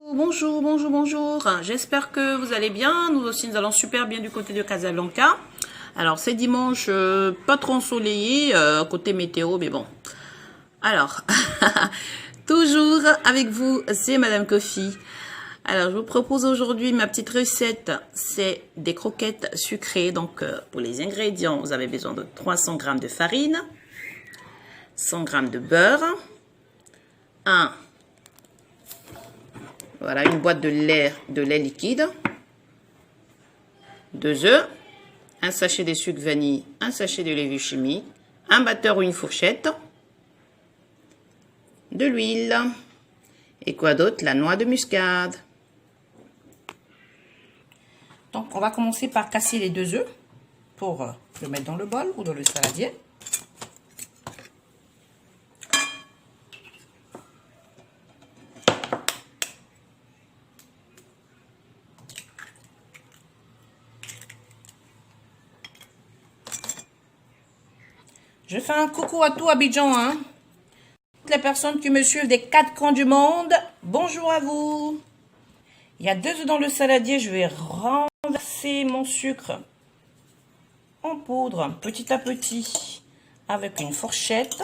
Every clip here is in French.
Bonjour, bonjour, bonjour. J'espère que vous allez bien. Nous aussi, nous allons super bien du côté de Casablanca. Alors, c'est dimanche, pas trop ensoleillé, côté météo, mais bon. Alors, toujours avec vous, c'est Madame Kofi. Alors, je vous propose aujourd'hui ma petite recette. C'est des croquettes sucrées. Donc, pour les ingrédients, vous avez besoin de 300 g de farine, 100 g de beurre, voilà, une boîte de lait liquide, 2 œufs, un sachet de sucre vanille, un sachet de levure chimique, un batteur ou une fourchette, de l'huile, et quoi d'autre? La noix de muscade. Donc, on va commencer par casser les 2 œufs pour le mettre dans le bol ou dans le saladier. Je fais un coucou à tout Abidjan, hein. Toutes les personnes qui me suivent des 4 coins du monde, bonjour à vous. Il y a 2 œufs dans le saladier, je vais renverser mon sucre en poudre petit à petit avec une fourchette.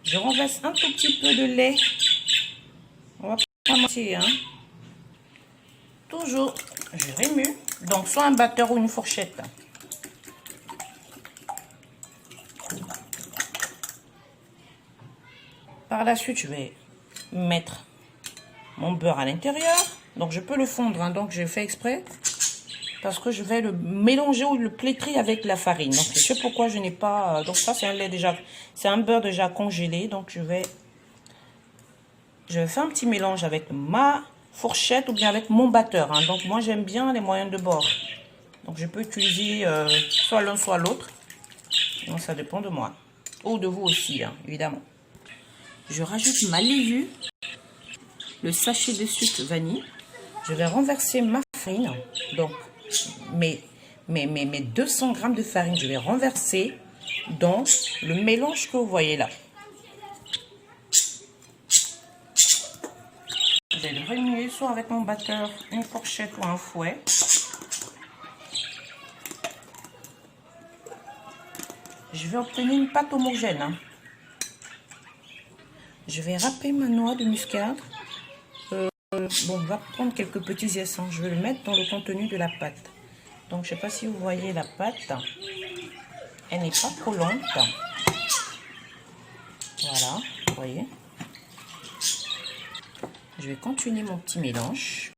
Je renverse un tout petit peu de lait. On va pas mentir, hein. Toujours, je remue. Donc, soit un batteur ou une fourchette. Par la suite, je vais mettre mon beurre à l'intérieur. Donc, je peux le fondre, hein. Donc, j'ai fait exprès. Parce que je vais le mélanger ou le plétrer avec la farine. Donc, je sais pourquoi je n'ai pas... Donc, ça, c'est un lait déjà... C'est un beurre déjà congelé. Donc, je vais faire un petit mélange avec ma fourchette ou bien avec mon batteur, hein. Donc, moi, j'aime bien les moyens de bord. Donc, je peux utiliser soit l'un, soit l'autre. Donc, ça dépend de moi. Ou de vous aussi, hein, évidemment. Je rajoute ma levure, le sachet de sucre vanille. Je vais renverser ma farine. Donc, mes 200 g de farine, je vais renverser dans le mélange que vous voyez là. Je vais le remuer soit avec mon batteur, une fourchette ou un fouet. Je vais obtenir une pâte homogène, hein. Je vais râper ma noix de muscade. Bon, on va prendre quelques petits essences. Je vais le mettre dans le contenu de la pâte. Donc, je ne sais pas si vous voyez la pâte. Elle n'est pas collante. Voilà, vous voyez. Je vais continuer mon petit mélange.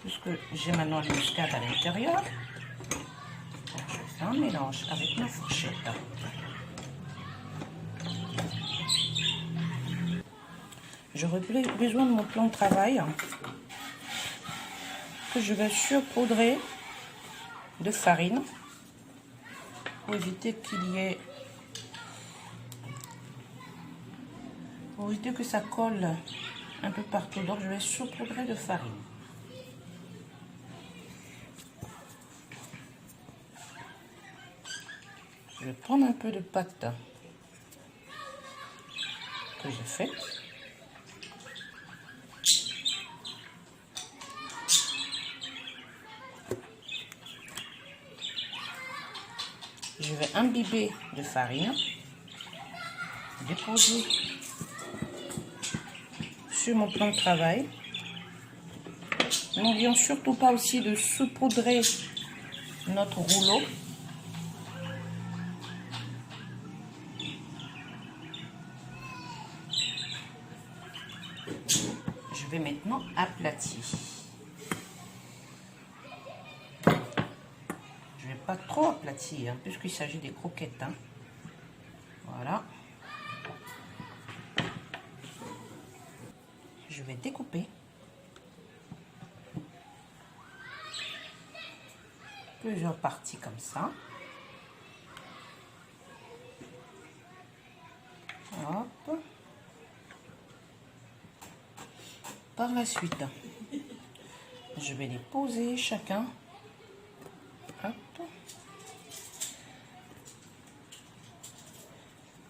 Puisque j'ai ma noix de muscade à l'intérieur. Je vais faire un mélange avec ma fourchette. J'aurais besoin de mon plan de travail que je vais surpoudrer de farine pour éviter qu'il y ait... Pour éviter que ça colle un peu partout. Donc je vais surpoudrer de farine. Je vais prendre un peu de pâte que j'ai faite. Je vais imbiber de farine, déposer sur mon plan de travail. N'oublions surtout pas aussi de saupoudrer notre rouleau. Je vais maintenant aplatir. Je ne vais pas trop aplatir, hein, puisqu'il s'agit des croquettes, hein. Voilà. Je vais découper plusieurs parties comme ça. Hop. Par la suite, je vais les poser chacun. Hop.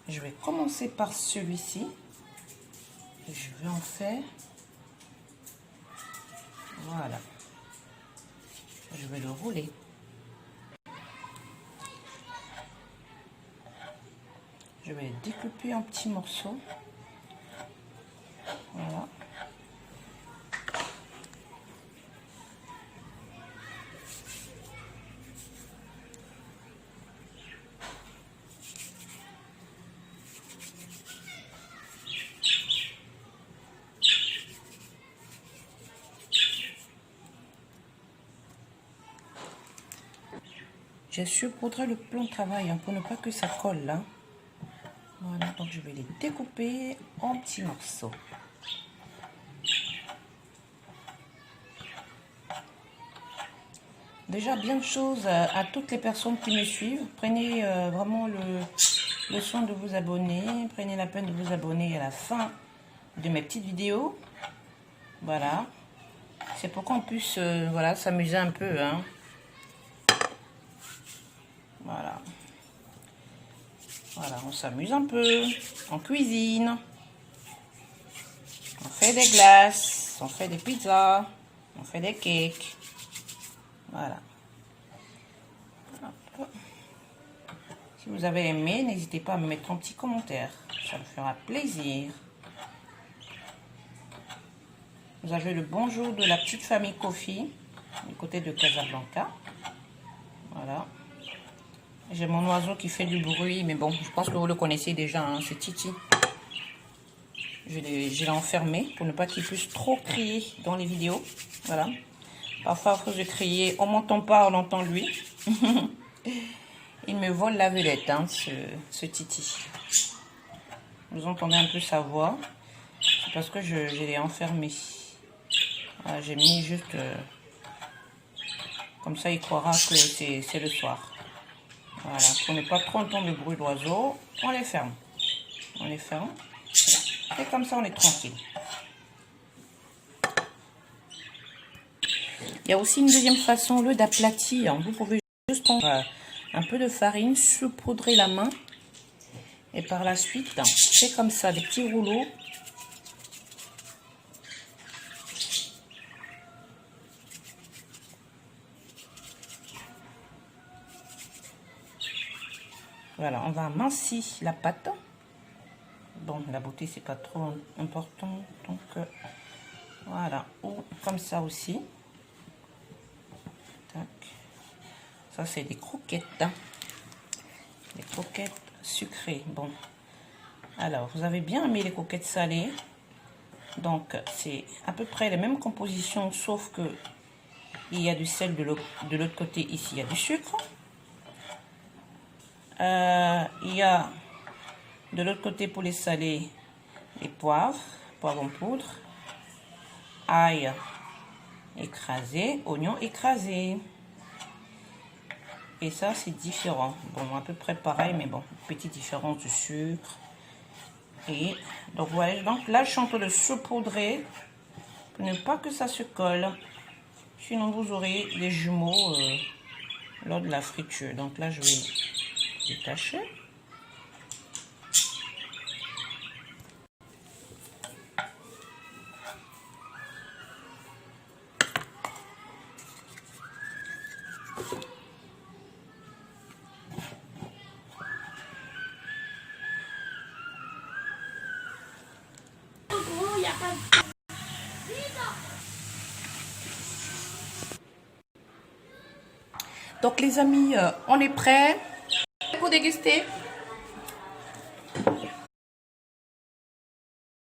Je vais commencer par celui-ci. Je vais en faire. Voilà. Je vais le rouler. Je vais le découper en petits morceaux. Voilà. J'ai saupoudré le plan de travail pour ne pas que ça colle là. Voilà, donc je vais les découper en petits morceaux. Déjà, bien de choses à toutes les personnes qui me suivent. Prenez vraiment le soin de vous abonner. Prenez la peine de vous abonner à la fin de mes petites vidéos. Voilà. C'est pour qu'on puisse voilà, s'amuser un peu. Hein. Voilà. Voilà, on s'amuse un peu. On cuisine. On fait des glaces. On fait des pizzas. On fait des cakes. Voilà. Hop. Si vous avez aimé, n'hésitez pas à me mettre un petit commentaire. Ça me fera plaisir. Vous avez le bonjour de la petite famille Kofi, du côté de Casablanca. Voilà. J'ai mon oiseau qui fait du bruit, mais bon, je pense que vous le connaissez déjà, hein, c'est Titi. Je l'ai enfermé pour ne pas qu'il puisse trop crier dans les vidéos. Voilà. Parfois, à force de crier, on m'entend pas, on entend lui. Il me vole la vedette, hein, ce Titi. Vous entendez un peu sa voix. C'est parce que je l'ai enfermé. Voilà, j'ai mis juste... comme ça, il croira que c'est le soir. Voilà, pour ne pas trop entendre le bruit d'oiseau, on les ferme. On les ferme. Et comme ça, on est tranquille. Il y a aussi une deuxième façon, le d'aplatir. Vous pouvez juste prendre un peu de farine, saupoudrer la main. Et par la suite, c'est comme ça, des petits rouleaux. Voilà, on va amincir la pâte. Bon, la beauté, c'est pas trop important. Donc, voilà. Ou comme ça aussi. Tac. Ça, c'est des croquettes. Hein. Des croquettes sucrées. Bon. Alors, vous avez bien aimé les croquettes salées. Donc, c'est à peu près les mêmes compositions, sauf que il y a du sel de l'autre côté. Ici, il y a du sucre. Il y a de l'autre côté pour les salés, les poivres en poudre, ail écrasé, oignon écrasé. Et ça, c'est différent. Bon, à peu près pareil, mais bon, petite différence de sucre. Et donc, voilà. Donc là, je suis en train de saupoudrer pour ne pas que ça se colle. Sinon, vous aurez des jumeaux lors de la friture. Donc là, je vais détacher. Donc les amis, on est prêts pour déguster.